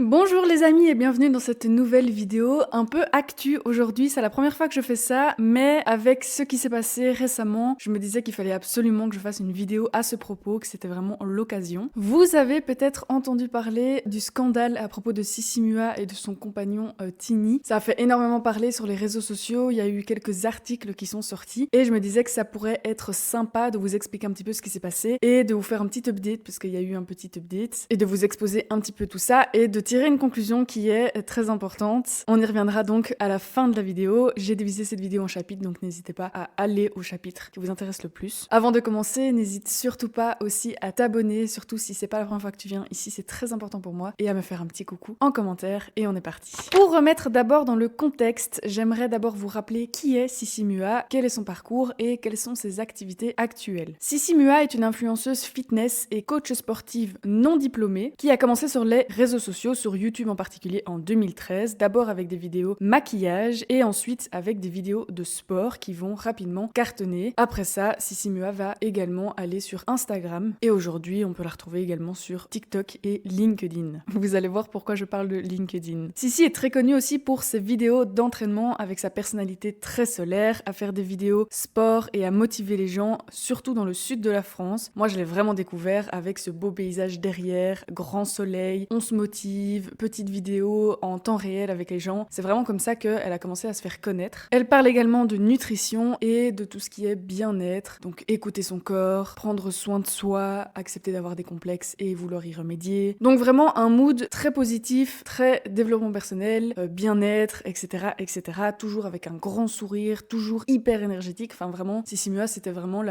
Bonjour les amis et bienvenue dans cette nouvelle vidéo un peu actu aujourd'hui. C'est la première fois que je fais ça, mais avec ce qui s'est passé récemment, je me disais qu'il fallait absolument que je fasse une vidéo à ce propos, que c'était vraiment l'occasion. Vous avez peut-être entendu parler du scandale à propos de Sissi Mua et de son compagnon Tini. Ça a fait énormément parler sur les réseaux sociaux, il y a eu quelques articles qui sont sortis et je me disais que ça pourrait être sympa de vous expliquer un petit peu ce qui s'est passé et de vous faire un petit update parce qu'il y a eu un petit update et de vous exposer un petit peu tout ça et de tirer une conclusion qui est très importante. On y reviendra donc à la fin de la vidéo. J'ai divisé cette vidéo en chapitres, donc n'hésitez pas à aller au chapitre qui vous intéresse le plus. Avant de commencer, n'hésite surtout pas aussi à t'abonner, surtout si c'est pas la première fois que tu viens ici, c'est très important pour moi, et à me faire un petit coucou en commentaire, et on est parti. Pour remettre d'abord dans le contexte, j'aimerais d'abord vous rappeler qui est Sissi Mua, quel est son parcours et quelles sont ses activités actuelles. Sissi Mua est une influenceuse fitness et coach sportive non diplômée qui a commencé sur les réseaux sociaux, sur YouTube en particulier en 2013, d'abord avec des vidéos maquillage et ensuite avec des vidéos de sport qui vont rapidement cartonner. Après ça, Sissi Mua va également aller sur Instagram et aujourd'hui on peut la retrouver également sur TikTok et LinkedIn. Vous allez voir pourquoi je parle de LinkedIn. Sissi est très connue aussi pour ses vidéos d'entraînement avec sa personnalité très solaire, à faire des vidéos sport et à motiver les gens, surtout dans le sud de la France. Moi je l'ai vraiment découvert avec ce beau paysage derrière, grand soleil, on se motive, petites vidéos en temps réel avec les gens. C'est vraiment comme ça qu'elle a commencé à se faire connaître. Elle parle également de nutrition et de tout ce qui est bien-être. Donc écouter son corps, prendre soin de soi, accepter d'avoir des complexes et vouloir y remédier. Donc vraiment un mood très positif, très développement personnel, bien-être, etc., etc. Toujours avec un grand sourire, toujours hyper énergétique. Enfin vraiment, Sissi Mua, c'était vraiment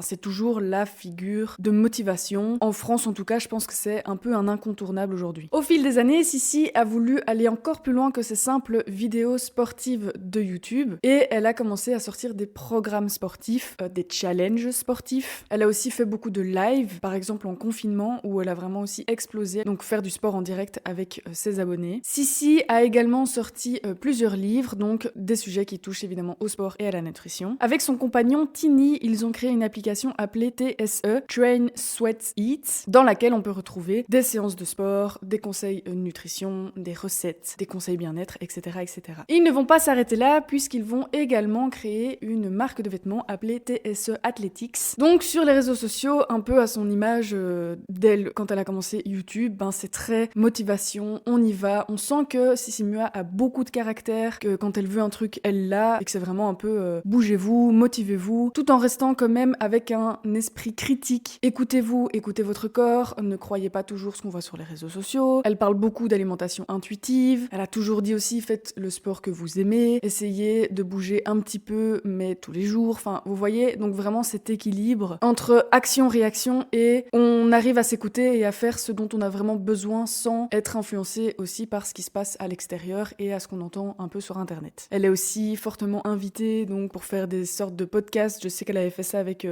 c'est toujours la figure de motivation. En France, en tout cas, je pense que c'est un peu un incontournable aujourd'hui. Au fil des années, Sissi a voulu aller encore plus loin que ces simples vidéos sportives de YouTube et elle a commencé à sortir des programmes sportifs, des challenges sportifs. Elle a aussi fait beaucoup de live, par exemple en confinement où elle a vraiment aussi explosé, donc faire du sport en direct avec ses abonnés. Sissi a également sorti plusieurs livres, donc des sujets qui touchent évidemment au sport et à la nutrition. Avec son compagnon Tini, ils ont créé une application appelée TSE, Train, Sweat, Eat, dans laquelle on peut retrouver des séances de sport, des conseils nutrition, des recettes, des conseils bien-être, etc., etc. Et ils ne vont pas s'arrêter là puisqu'ils vont également créer une marque de vêtements appelée TSE Athletics. Donc sur les réseaux sociaux, un peu à son image d'elle quand elle a commencé YouTube, c'est très motivation, on y va, on sent que Sissi Mua a beaucoup de caractère, que quand elle veut un truc, elle l'a, et que c'est vraiment un peu bougez-vous, motivez-vous, tout en restant quand même avec un esprit critique. Écoutez-vous, écoutez votre corps, ne croyez pas toujours ce qu'on voit sur les réseaux sociaux. Elle parle beaucoup d'alimentation intuitive. Elle a toujours dit aussi, faites le sport que vous aimez, essayez de bouger un petit peu, mais tous les jours. Enfin, vous voyez, donc vraiment cet équilibre entre action-réaction et on arrive à s'écouter et à faire ce dont on a vraiment besoin sans être influencé aussi par ce qui se passe à l'extérieur et à ce qu'on entend un peu sur Internet. Elle est aussi fortement invitée donc pour faire des sortes de podcasts. Je sais qu'elle avait fait ça avec,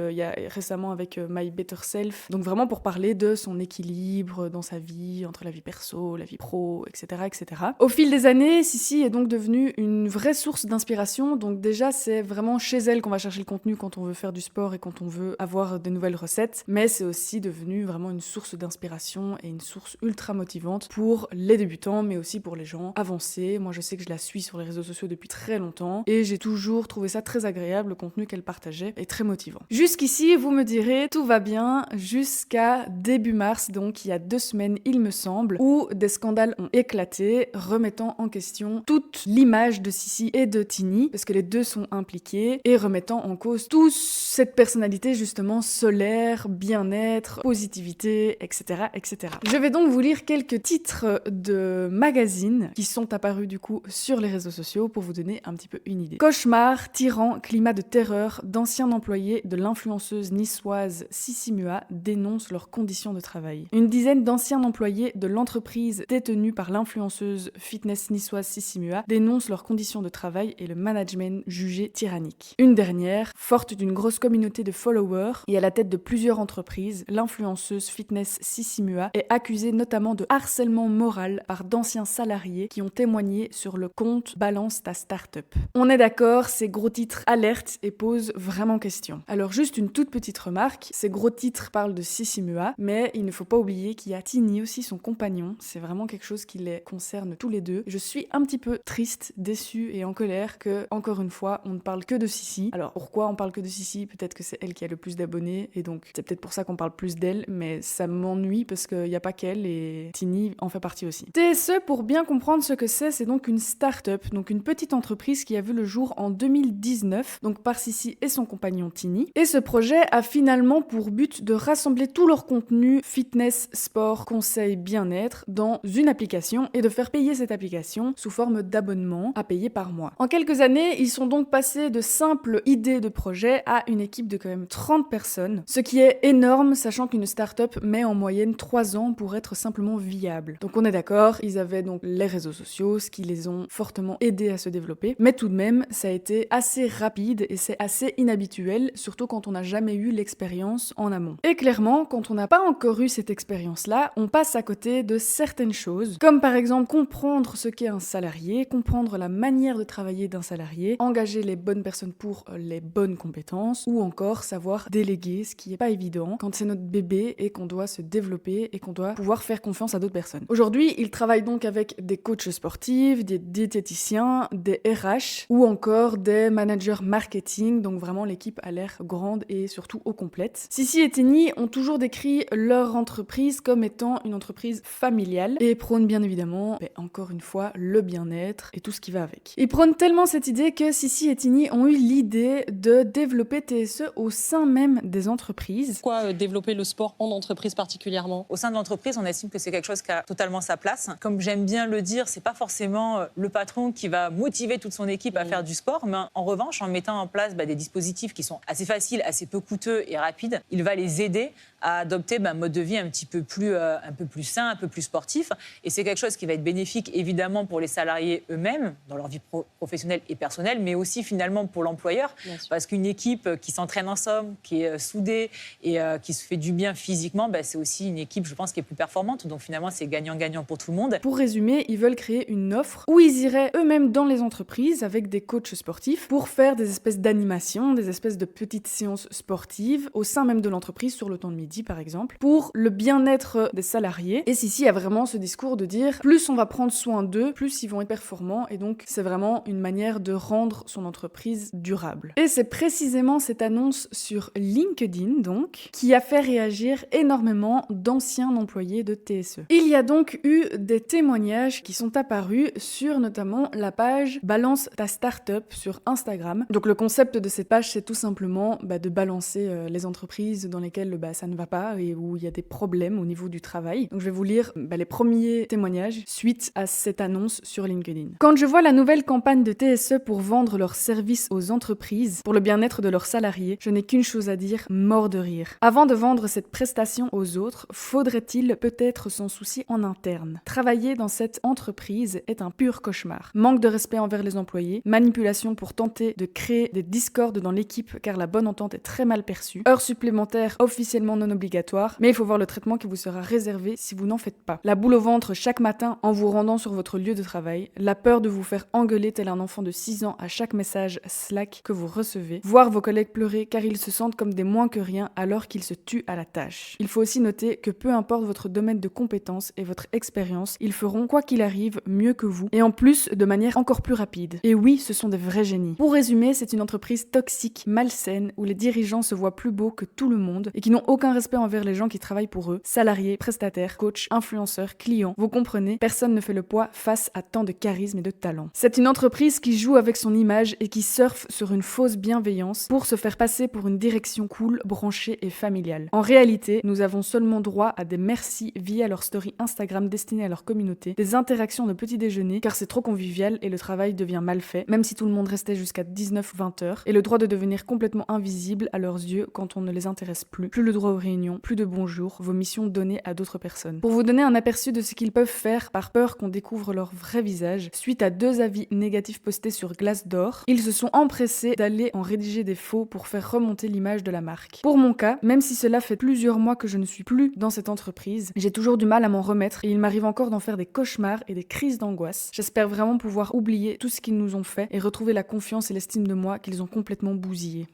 récemment avec My Better Self. Donc vraiment pour parler de son équilibre dans sa vie, entre la vie perso, la vie pro, etc., etc. Au fil des années, Sissi est donc devenue une vraie source d'inspiration. Donc déjà, c'est vraiment chez elle qu'on va chercher le contenu quand on veut faire du sport et quand on veut avoir de nouvelles recettes. Mais c'est aussi devenu vraiment une source d'inspiration et une source ultra motivante pour les débutants, mais aussi pour les gens avancés. Moi, je sais que je la suis sur les réseaux sociaux depuis très longtemps et j'ai toujours trouvé ça très agréable, le contenu qu'elle partageait est très motivant. Jusqu'ici, vous me direz, tout va bien jusqu'à début mars, donc il y a 2 semaines, il me semble, où des scandales ont éclaté, remettant en question toute l'image de Sissi et de Tini, parce que les deux sont impliqués, et remettant en cause toute cette personnalité justement solaire, bien-être, positivité, etc., etc. Je vais donc vous lire quelques titres de magazines qui sont apparus du coup sur les réseaux sociaux pour vous donner un petit peu une idée. Cauchemar, tyran, climat de terreur, d'anciens employés de l'influenceuse niçoise Sissi Mua dénoncent leurs conditions de travail. Une dizaine d'anciens employés de l'entreprise détenue par l'influenceuse fitness niçoise Sissi Mua dénoncent leurs conditions de travail et le management jugé tyrannique. Une dernière, forte d'une grosse communauté de followers et à la tête de plusieurs entreprises, l'influenceuse fitness Sissi Mua est accusée notamment de harcèlement moral par d'anciens salariés qui ont témoigné sur le compte Balance ta startup. On est d'accord, ces gros titres alertent et posent vraiment question. Alors juste une toute petite remarque, ces gros titres parlent de Sissi Mua, mais il ne faut pas oublier qu'il y a Tini aussi, son compagnon. C'est c'est vraiment quelque chose qui les concerne tous les deux. Je suis un petit peu triste, déçue et en colère que, encore une fois, on ne parle que de Sissi. Alors pourquoi on parle que de Sissi? Peut-être que c'est elle qui a le plus d'abonnés et donc c'est peut-être pour ça qu'on parle plus d'elle, mais ça m'ennuie parce qu'il n'y a pas qu'elle et Tini en fait partie aussi. TSE, pour bien comprendre ce que c'est donc une start-up, donc une petite entreprise qui a vu le jour en 2019, donc par Sissi et son compagnon Tini. Et ce projet a finalement pour but de rassembler tout leur contenu fitness, sport, conseils, bien-être dans une application et de faire payer cette application sous forme d'abonnement à payer par mois. En quelques années, ils sont donc passés de simples idées de projet à une équipe de quand même 30 personnes, ce qui est énorme sachant qu'une start-up met en moyenne 3 ans pour être simplement viable. Donc on est d'accord, ils avaient donc les réseaux sociaux, ce qui les ont fortement aidés à se développer, mais tout de même, ça a été assez rapide et c'est assez inhabituel, surtout quand on n'a jamais eu l'expérience en amont. Et clairement, quand on n'a pas encore eu cette expérience-là, on passe à côté de certaines choses, comme par exemple comprendre ce qu'est un salarié, comprendre la manière de travailler d'un salarié, engager les bonnes personnes pour les bonnes compétences, ou encore savoir déléguer, ce qui n'est pas évident quand c'est notre bébé et qu'on doit se développer et qu'on doit pouvoir faire confiance à d'autres personnes. Aujourd'hui, ils travaillent donc avec des coachs sportifs, des diététiciens, des RH ou encore des managers marketing, donc vraiment l'équipe a l'air grande et surtout au complète. Sissi et Tini ont toujours décrit leur entreprise comme étant une entreprise familiale et prônent bien évidemment, encore une fois, le bien-être et tout ce qui va avec. Ils prônent tellement cette idée que Sissi et Tini ont eu l'idée de développer TSE au sein même des entreprises. Pourquoi développer le sport en entreprise particulièrement? Au sein de l'entreprise, on estime que c'est quelque chose qui a totalement sa place. Comme j'aime bien le dire, c'est pas forcément le patron qui va motiver toute son équipe à faire du sport, mais en revanche, en mettant en place des dispositifs qui sont assez faciles, assez peu coûteux et rapides, il va les aider à adopter un mode de vie un peu plus sain, un peu plus sportif. Et c'est quelque chose qui va être bénéfique évidemment pour les salariés eux-mêmes, dans leur vie professionnelle et personnelle, mais aussi finalement pour l'employeur. Parce qu'une équipe qui s'entraîne ensemble, qui est soudée et qui se fait du bien physiquement, c'est aussi une équipe, je pense, qui est plus performante. Donc finalement, c'est gagnant-gagnant pour tout le monde. Pour résumer, ils veulent créer une offre où ils iraient eux-mêmes dans les entreprises avec des coachs sportifs pour faire des espèces d'animations, des espèces de petites séances sportives au sein même de l'entreprise sur le temps de midi par exemple, pour le bien-être des salariés. Et Sissi a vraiment ce discours de dire plus on va prendre soin d'eux, plus ils vont être performants et donc c'est vraiment une manière de rendre son entreprise durable. Et c'est précisément cette annonce sur LinkedIn donc qui a fait réagir énormément d'anciens employés de TSE. Il y a donc eu des témoignages qui sont apparus sur notamment la page Balance ta startup sur Instagram. Donc le concept de cette page c'est tout simplement de balancer les entreprises dans lesquelles ça ne va pas et où il y a des problèmes au niveau du travail. Donc je vais vous lire les premiers témoignages suite à cette annonce sur LinkedIn. Quand je vois la nouvelle campagne de TSE pour vendre leurs services aux entreprises pour le bien-être de leurs salariés, je n'ai qu'une chose à dire, mort de rire. Avant de vendre cette prestation aux autres, faudrait-il peut-être s'en soucier en interne. Travailler dans cette entreprise est un pur cauchemar. Manque de respect envers les employés, manipulation pour tenter de créer des discordes dans l'équipe car la bonne entente est très mal perçue, heures supplémentaires officiellement non obligatoires, mais il faut voir le traitement qui vous sera réservé si vous n'en faites pas. La boule au ventre chaque matin en vous rendant sur votre lieu de travail, la peur de vous faire engueuler tel un enfant de 6 ans à chaque message Slack que vous recevez, voir vos collègues pleurer car ils se sentent comme des moins que rien alors qu'ils se tuent à la tâche. Il faut aussi noter que peu importe votre domaine de compétences et votre expérience, ils feront quoi qu'il arrive mieux que vous et en plus de manière encore plus rapide. Et oui, ce sont des vrais génies. Pour résumer, c'est une entreprise toxique, malsaine, où les dirigeants se voient plus beaux que tout le monde et qui n'ont aucun respect envers les gens qui travaillent pour eux, salariés, prestataires, coachs, influenceurs, clients. Vous comprenez, personne ne fait le poids face à tant de charisme et de talent. C'est une entreprise qui joue avec son image et qui surfe sur une fausse bienveillance pour se faire passer pour une direction cool, branchée et familiale. En réalité, nous avons seulement droit à des merci via leur story Instagram destinée à leur communauté, des interactions de petit déjeuner car c'est trop convivial et le travail devient mal fait, même si tout le monde restait jusqu'à 19-20 heures, et le droit de devenir complètement invisible à leurs yeux quand on ne les intéresse plus le droit aux réunions, plus de bonjour, vos missions données à d'autres personnes. Pour vous donner un aperçu de ce qu'ils peuvent faire par peur qu'on découvre leur vrai visage, suite à 2 avis négatifs postés sur Glassdoor, ils se sont empressés d'aller en rédiger des faux pour faire remonter l'image de la marque. Pour mon cas, même si cela fait plusieurs mois que je ne suis plus dans cette entreprise, j'ai toujours du mal à m'en remettre et il m'arrive encore d'en faire des cauchemars et des crises d'angoisse. J'espère vraiment pouvoir oublier tout ce qu'ils nous ont fait et retrouver la confiance et l'estime de moi qu'ils ont complètement bousillé.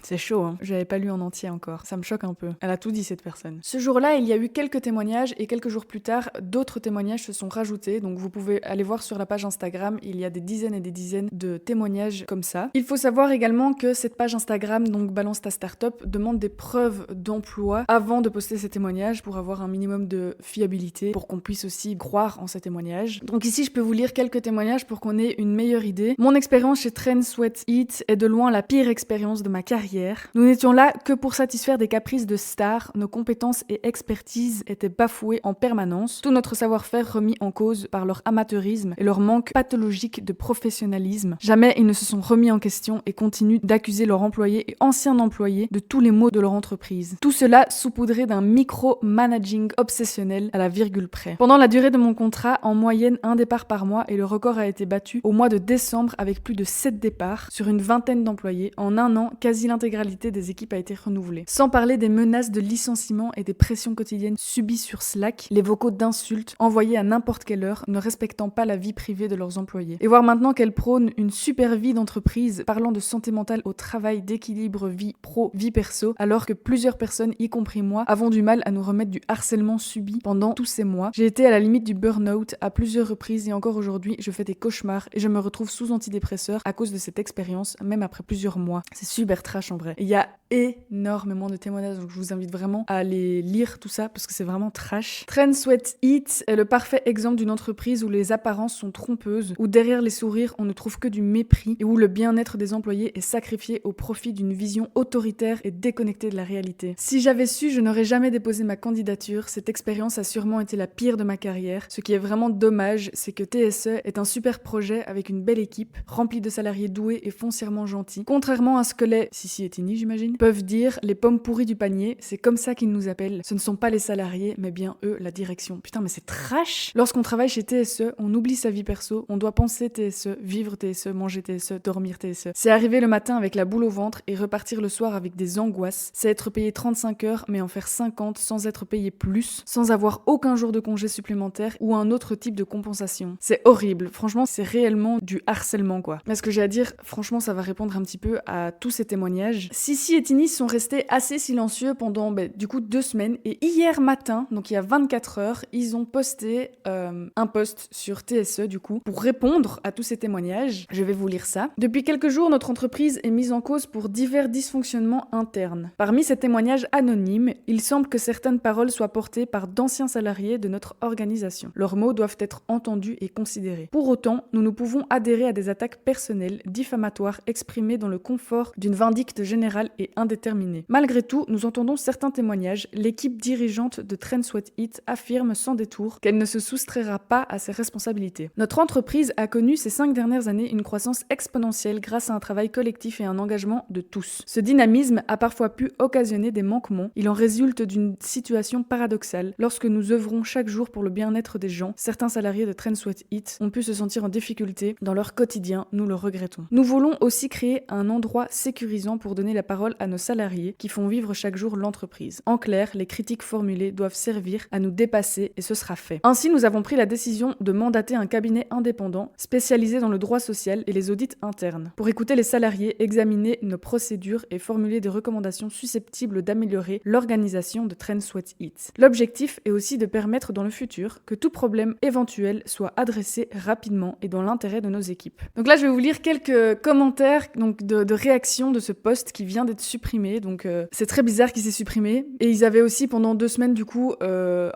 C'est chaud, hein. Je l'avais pas lu en entier encore. Ça me choque un peu. Elle a tout dit, cette personne. Ce jour-là, il y a eu quelques témoignages et quelques jours plus tard, d'autres témoignages se sont rajoutés. Donc vous pouvez aller voir sur la page Instagram, il y a des dizaines et des dizaines de témoignages comme ça. Il faut savoir également que cette page Instagram, donc Balance ta Startup, demande des preuves d'emploi avant de poster ces témoignages pour avoir un minimum de fiabilité, pour qu'on puisse aussi croire en ces témoignages. Donc ici, je peux vous lire quelques témoignages pour qu'on ait une meilleure idée. Mon expérience chez Trend Sweat Eat est de loin la pire expérience de ma carrière. Nous n'étions là que pour satisfaire des caprices de stars, nos compétences et expertise étaient bafouées en permanence, tout notre savoir-faire remis en cause par leur amateurisme et leur manque pathologique de professionnalisme. Jamais ils ne se sont remis en question et continuent d'accuser leurs employés et anciens employés de tous les maux de leur entreprise. Tout cela saupoudré d'un micro-managing obsessionnel à la virgule près. Pendant la durée de mon contrat, en moyenne un départ par mois et le record a été battu au mois de décembre avec plus de 7 départs sur une vingtaine d'employés. En un an, quasi l'intégralité des équipes a été renouvelée. Sans parler des menaces de licenciement et des pressions quotidiennes subies sur Slack, les vocaux d'insultes envoyés à n'importe quelle heure, ne respectant pas la vie privée de leurs employés. Et voir maintenant qu'elles prônent une super vie d'entreprise, parlant de santé mentale au travail, d'équilibre vie pro, vie perso, alors que plusieurs personnes, y compris moi, avons du mal à nous remettre du harcèlement subi pendant tous ces mois. J'ai été à la limite du burn-out à plusieurs reprises et encore aujourd'hui, je fais des cauchemars et je me retrouve sous antidépresseurs à cause de cette expérience, même après plusieurs mois. C'est super trash en vrai. Il y a énormément de témoignages, donc je vous invite vraiment à aller lire tout ça parce que c'est vraiment trash. Trend Sweat Eat est le parfait exemple d'une entreprise où les apparences sont trompeuses, où derrière les sourires on ne trouve que du mépris et où le bien-être des employés est sacrifié au profit d'une vision autoritaire et déconnectée de la réalité. Si j'avais su, je n'aurais jamais déposé ma candidature. Cette expérience a sûrement été la pire de ma carrière. Ce qui est vraiment dommage, c'est que TSE est un super projet avec une belle équipe, remplie de salariés doués et foncièrement gentils. Contrairement à ce que les Sissi et Tini, j'imagine, peuvent dire, les pommes pourries du panier, c'est comme ça qu'ils nous appellent. Ce ne sont pas les salariés, mais bien eux, la direction. Putain, mais c'est trash! Lorsqu'on travaille chez TSE, on oublie sa vie perso, on doit penser TSE, vivre TSE, manger TSE, dormir TSE. C'est arriver le matin avec la boule au ventre et repartir le soir avec des angoisses. C'est être payé 35 heures, mais en faire 50 sans être payé plus, sans avoir aucun jour de congé supplémentaire ou un autre type de compensation. C'est horrible. Franchement, c'est réellement du harcèlement, quoi. Mais ce que j'ai à dire, franchement, ça va répondre un petit peu à tous ces témoignages. Sissi et Tini sont restés assez silencieux pendant, du coup, 2 semaines. Et hier matin, donc il y a 24 heures, ils ont posté un post sur TSE, du coup, pour répondre à tous ces témoignages. Je vais vous lire ça. Depuis quelques jours, notre entreprise est mise en cause pour divers dysfonctionnements internes. Parmi ces témoignages anonymes, il semble que certaines paroles soient portées par d'anciens salariés de notre organisation. Leurs mots doivent être entendus et considérés. Pour autant, nous pouvons adhérer à des attaques personnelles, diffamatoires, exprimées dans le confort d'une vindicte générale et indéterminée. Malgré tout, nous entendons certains témoignages. L'équipe dirigeante de Trend Sweat Eat affirme sans détour qu'elle ne se soustraira pas à ses responsabilités. Notre entreprise a connu ces 5 dernières années une croissance exponentielle grâce à un travail collectif et un engagement de tous. Ce dynamisme a parfois pu occasionner des manquements. Il en résulte d'une situation paradoxale. Lorsque nous œuvrons chaque jour pour le bien-être des gens, certains salariés de Trend Sweat Eat ont pu se sentir en difficulté dans leur quotidien. Nous le regrettons. Nous voulons aussi créer un endroit sécurisant pour donner la parole à nos salariés qui font vivre chaque jour l'entreprise. En clair, les critiques formulées doivent servir à nous dépasser et ce sera fait. Ainsi, nous avons pris la décision de mandater un cabinet indépendant spécialisé dans le droit social et les audits internes pour écouter les salariés, examiner nos procédures et formuler des recommandations susceptibles d'améliorer l'organisation de Trend Sweat Eat. L'objectif est aussi de permettre dans le futur que tout problème éventuel soit adressé rapidement et dans l'intérêt de nos équipes. Donc là, je vais vous lire quelques commentaires de réaction de ce post qui vient d'être supprimé. Donc c'est très bizarre qu'il s'est supprimé. Et ils avaient aussi pendant 2 semaines du coup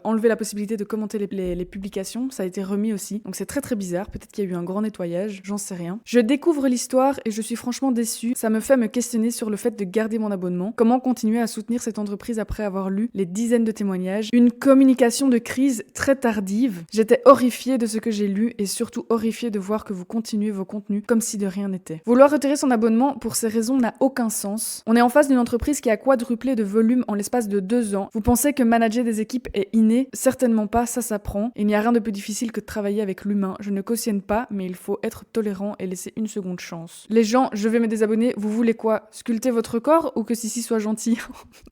enlevé la possibilité de commenter les publications. Ça a été remis aussi. Donc c'est très très bizarre. Peut-être qu'il y a eu un grand nettoyage, j'en sais rien. Je découvre l'histoire et je suis franchement déçue. Ça me fait me questionner sur le fait de garder mon abonnement. Comment continuer à soutenir cette entreprise après avoir lu les dizaines de témoignages. Une communication de crise très tardive. J'étais horrifiée de ce que j'ai lu et surtout horrifiée de voir que vous continuez vos contenus comme si de rien n'était. Vouloir retirer son abonnement pour ces raisons n'a aucun sens. On est en face d'une entreprise qui a quadruplé de volume en l'espace de 2 ans. Vous pensez que manager des équipes est inné? Certainement pas, ça s'apprend. Il n'y a rien de plus difficile que de travailler avec l'humain. Je ne cautionne pas, mais il faut être tolérant et laisser une seconde chance. Les gens, je vais me désabonner, vous voulez quoi? Sculpter votre corps ou que Sissi soit gentil?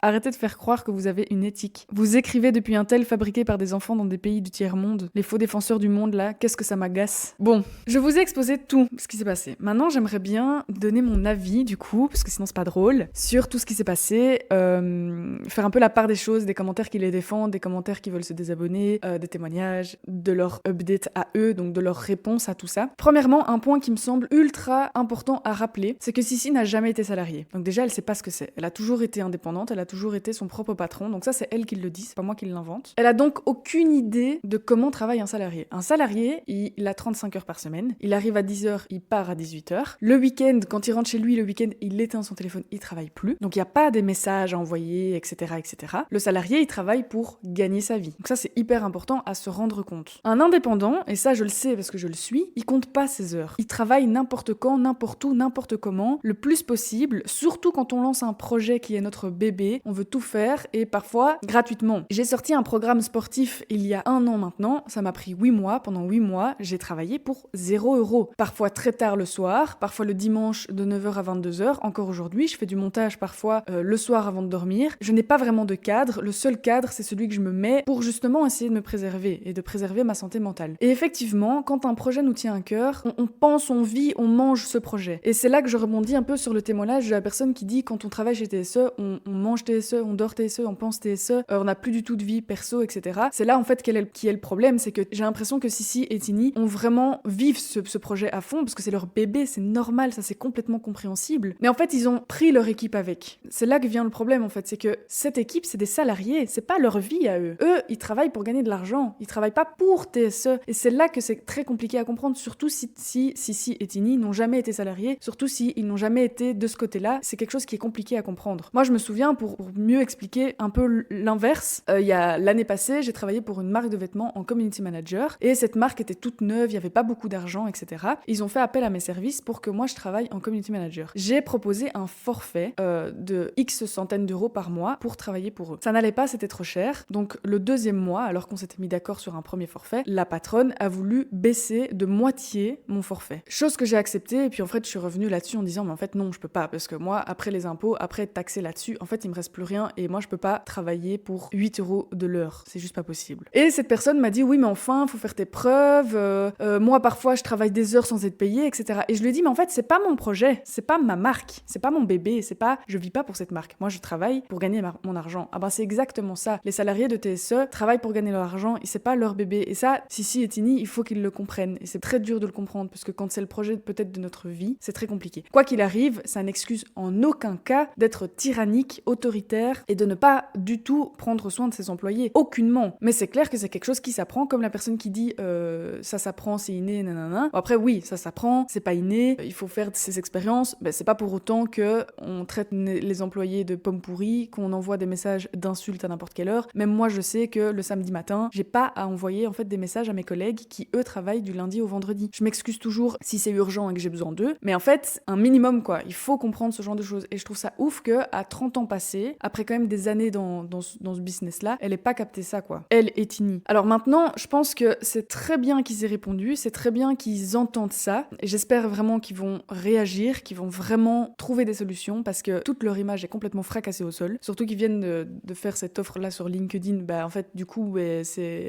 Arrêtez de faire croire que vous avez une éthique. Vous écrivez depuis un tel fabriqué par des enfants dans des pays du tiers-monde. Les faux défenseurs du monde là, qu'est-ce que ça m'agace. Bon, je vous ai exposé tout ce qui s'est passé. Maintenant, j'aimerais bien donner mon avis du coup, parce que sinon c'est pas drôle, sur tout ce qui s'est passé, faire un peu la part des choses, des commentaires qui les défendent, des commentaires qui veulent se désabonner, des témoignages, de leur update à eux, donc de leur réponse à tout ça. Premièrement, un point qui me semble ultra important à rappeler, c'est que Sissi n'a jamais été salariée. Donc déjà, elle sait pas ce que c'est. Elle a toujours été indépendante, elle a toujours été son propre patron, donc ça c'est elle qui le dit, c'est pas moi qui l'invente. Elle a donc aucune idée de comment travaille un salarié. Un salarié, il a 35 heures par semaine, il arrive à 10h, il part à 18h. Le week-end, quand il rentre chez lui, le week-end, il éteint son téléphone, il travaille plus. Donc il n'y a pas des messages à envoyer, etc., etc. Le salarié, il travaille pour gagner sa vie. Donc ça c'est hyper important à se rendre compte. Un indépendant, et ça je le sais parce que je le suis, il compte pas ses heures. Il travaille n'importe quand, n'importe où, n'importe comment, le plus possible, surtout quand on lance un projet qui est notre bébé, on veut tout faire et parfois gratuitement. J'ai sorti un programme sportif il y a 1 an maintenant, ça m'a pris 8 mois, pendant 8 mois, j'ai travaillé pour 0 €. Parfois très tard le soir, parfois le dimanche de 9h à 22h, encore aujourd'hui, je fais du montage parfois le soir avant de dormir. Je n'ai pas vraiment de cadre, le seul cadre c'est celui que je me mets pour justement essayer de me préserver et de préserver ma santé mentale. Et effectivement, quand un projet nous tient à cœur, on pense, on vit, on mange ce projet. Et c'est là que je rebondis un peu sur le témoignage de la personne qui dit quand on travaille chez TSE, on mange TSE, on dort TSE, on pense TSE, on n'a plus du tout de vie perso, etc. C'est là en fait qui est le problème, c'est que j'ai l'impression que Sissi et Tini ont vraiment vivent ce projet à fond parce que c'est leur bébé, c'est normal, ça c'est complètement compréhensible. Mais en fait, ils ont pris leur équipe avec. C'est là que vient le problème en fait, c'est que cette équipe, c'est des salariés, c'est pas leur vie à eux. Eux, ils travaillent pour gagner de l'argent, ils travaillent pas pour TSE. Et c'est là que c'est très compliqué à comprendre, surtout si Sissi et Tini n'ont jamais été salariés, surtout si ils n'ont jamais été de ce côté-là, c'est quelque chose qui est compliqué à comprendre. Moi, je me souviens, pour mieux expliquer un peu l'inverse, il y a l'année passée, j'ai travaillé pour une marque de vêtements en community manager, et cette marque était toute neuve, il y avait pas beaucoup d'argent, etc. Ils ont fait appel à mes services pour que moi je travaille en community manager. J'ai proposé un forfait de X centaines d'euros par mois pour travailler pour eux. Ça n'allait pas, c'était trop cher. Donc le deuxième mois, alors qu'on s'était mis d'accord sur un premier forfait, la patronne a voulu baisser de moitié mon forfait. Chose que j'ai acceptée, et puis en fait je suis revenue là-dessus en disant mais en fait non, je peux pas, parce que moi après les impôts, après être taxée là-dessus, en fait il me reste plus rien et moi je peux pas travailler pour 8 € de l'heure, c'est juste pas possible. Et cette personne m'a dit oui mais enfin faut faire tes preuves, moi parfois je travaille des heures sans être payée, etc. Et je lui ai dit mais en fait c'est pas mon projet, c'est pas ma marque, c'est pas mon bébé, c'est pas, je vis pas pour cette marque, moi je travaille pour gagner mon argent. Ah ben c'est exactement ça, les salariés de TSE travaillent pour gagner leur argent et c'est pas leur bébé. Et ça, Sissi et Tini, il faut qu'ils le comprennent, et c'est très dur de le comprendre parce que quand c'est le projet peut-être de notre vie, c'est très compliqué. Quoi qu'il arrive, ça n'excuse en aucun cas d'être tyrannique, autoritaire et de ne pas du tout prendre soin de ses employés, aucunement. Mais c'est clair que c'est quelque chose qui s'apprend, comme la personne qui dit ça s'apprend, c'est inné, nanana. Bon, après oui, ça s'apprend, c'est pas inné, il faut faire ses expériences, ben, c'est pas pour autant que on traite les employés de pommes pourries, qu'on envoie des messages d'insultes à n'importe quelle heure. Même moi je sais que le samedi matin, j'ai pas à envoyer en fait des messages à mes collègues qui eux travaillent du lundi au vendredi. Je m'excuse toujours si c'est urgent et que j'ai besoin d'eux, mais en fait, un minimum quoi, il faut comprendre ce genre de choses. Et je trouve ça ouf que à 30 ans passés, après quand même des années dans ce business-là, elle ait pas capté ça quoi. Elle et Tini. Alors maintenant, je pense que c'est très bien qu'ils aient répondu, c'est très bien qu'ils entendent ça, et j'espère vraiment qu'ils vont réagir, qu'ils vont vraiment trouver des solutions, parce que toute leur image est complètement fracassée au sol. Surtout qu'ils viennent de faire cette offre-là sur LinkedIn, bah en fait du coup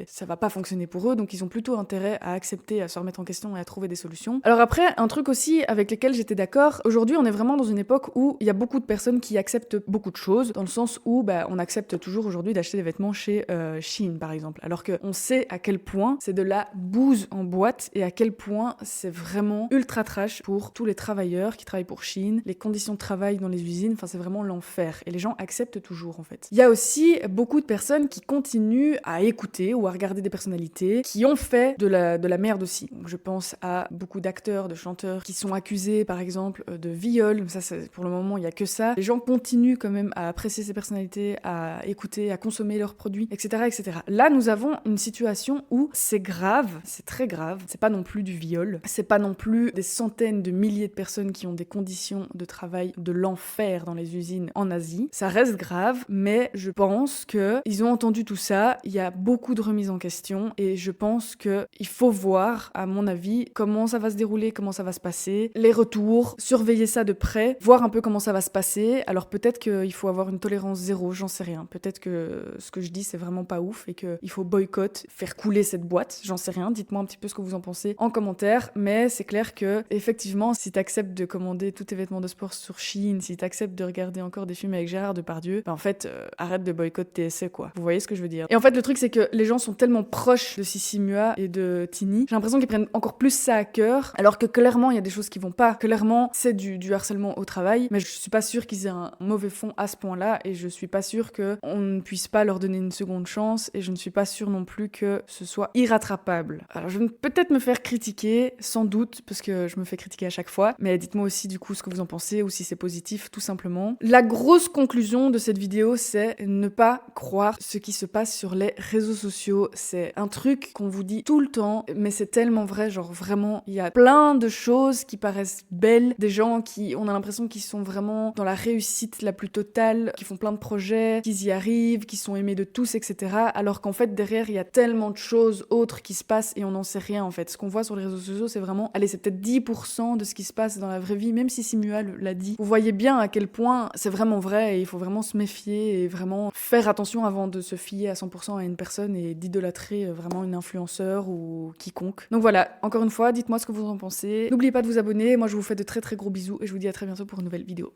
ça va pas fonctionner pour eux, donc ils ont plutôt intérêt à accepter, à se remettre en question et à trouver des solutions. Alors après, un truc aussi avec lequel j'étais d'accord, aujourd'hui on est vraiment dans une époque où il y a beaucoup de personnes qui acceptent beaucoup de choses, dans le sens où on accepte toujours aujourd'hui d'acheter des vêtements chez Shein par exemple, alors qu'on sait à quel point c'est de la bouse en boîte et à quel point c'est vraiment ultra trash pour tous les travailleurs qui travaillent pour Shein, les conditions de travail dans les usines, enfin c'est vraiment l'enfer, et les gens acceptent toujours en fait. Il y a aussi beaucoup de personnes qui continuent à écouter ou à regarder des personnalités qui ont fait de la merde aussi. Donc, je pense à beaucoup d'acteurs, de chanteurs qui sont accusés par exemple de viol, ça pour le moment il y a que ça. Les gens continuent quand même à apprécier ces personnalités, à écouter, à consommer leurs produits, etc., etc. Là nous avons une situation où c'est grave, c'est très grave, c'est pas non plus du viol, c'est pas non plus des centaines de milliers de personnes qui ont des conditions de travail de l'enfer dans les usines en Asie. Ça reste grave, mais je pense que ils ont entendu tout ça, il y a beaucoup de remises en question, et je pense que il faut voir, à mon avis, comment ça va se dérouler, comment ça va se passer, les retours, surveiller ça de près, voir un peu comment ça va se passer. Alors peut-être qu'il faut avoir une tolérance zéro, j'en sais rien. Peut-être que ce que je dis c'est vraiment pas ouf et qu'il faut boycott, faire couler cette boîte, j'en sais rien. Dites-moi un petit peu ce que vous en pensez en commentaire, mais c'est clair que effectivement, si t'acceptes de commander tous tes vêtements de sport sur Shein, si t'acceptes de regarder encore des films avec Gérard Depardieu, en fait, arrête de boycott tes essais, quoi. Vous voyez ce que je veux dire? Et en fait, le truc, c'est que les gens sont tellement proches de Sissi Mua et de Tini, j'ai l'impression qu'ils prennent encore plus ça à cœur, alors que clairement, il y a des choses qui vont pas. Clairement, c'est du harcèlement au travail, mais je suis pas sûre qu'ils aient un mauvais fond à ce point-là, et je suis pas sûre qu'on ne puisse pas leur donner une seconde chance, et je ne suis pas sûre non plus que ce soit irrattrapable. Alors, je vais peut-être me faire critiquer, sans doute, parce que je me fais critiquer à chaque fois, mais dites-moi aussi du coup ce que vous en pensez, ou si c'est positif, tout simplement. La grosse conclusion de cette vidéo, c'est ne pas croire ce qui se passe sur les réseaux sociaux. C'est un truc qu'on vous dit tout le temps, mais c'est tellement vrai, genre vraiment, il y a plein de choses qui paraissent belles, des gens qui, on a l'impression qu'ils sont vraiment dans la réussite la plus totale, qui font plein de projets, qu'ils y arrivent, qui sont aimés de tous, etc. Alors qu'en fait, derrière, il y a tellement de choses autres qui se passent et on n'en sait rien, en fait. Ce qu'on voit sur les réseaux sociaux, c'est vraiment, allez, c'est peut-être 10% de ce qui se passe dans la vraie vie, même si Simua l'a dit. Vous voyez bien à quel point c'est vraiment vrai et il faut vraiment se méfier et vraiment faire attention avant de se fier à 100% à une personne et d'idolâtrer vraiment une influenceur ou quiconque. Donc voilà, encore une fois, dites-moi ce que vous en pensez. N'oubliez pas de vous abonner, moi je vous fais de très très gros bisous et je vous dis à très bientôt pour une nouvelle vidéo.